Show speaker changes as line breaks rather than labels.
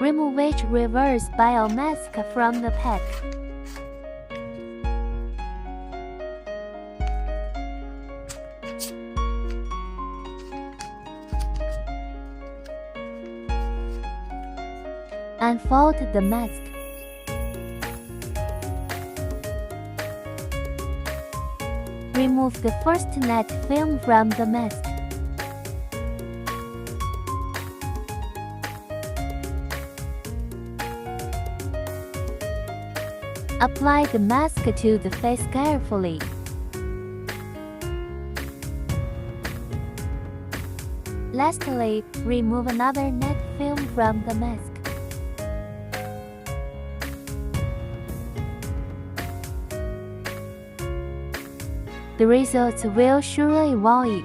Remove each Reverz Bio Mask from the pack. Unfold the mask. Remove the first net film from the mask. Apply the mask to the face carefully. Lastly, remove another net film from the mask. The results will surely wow you.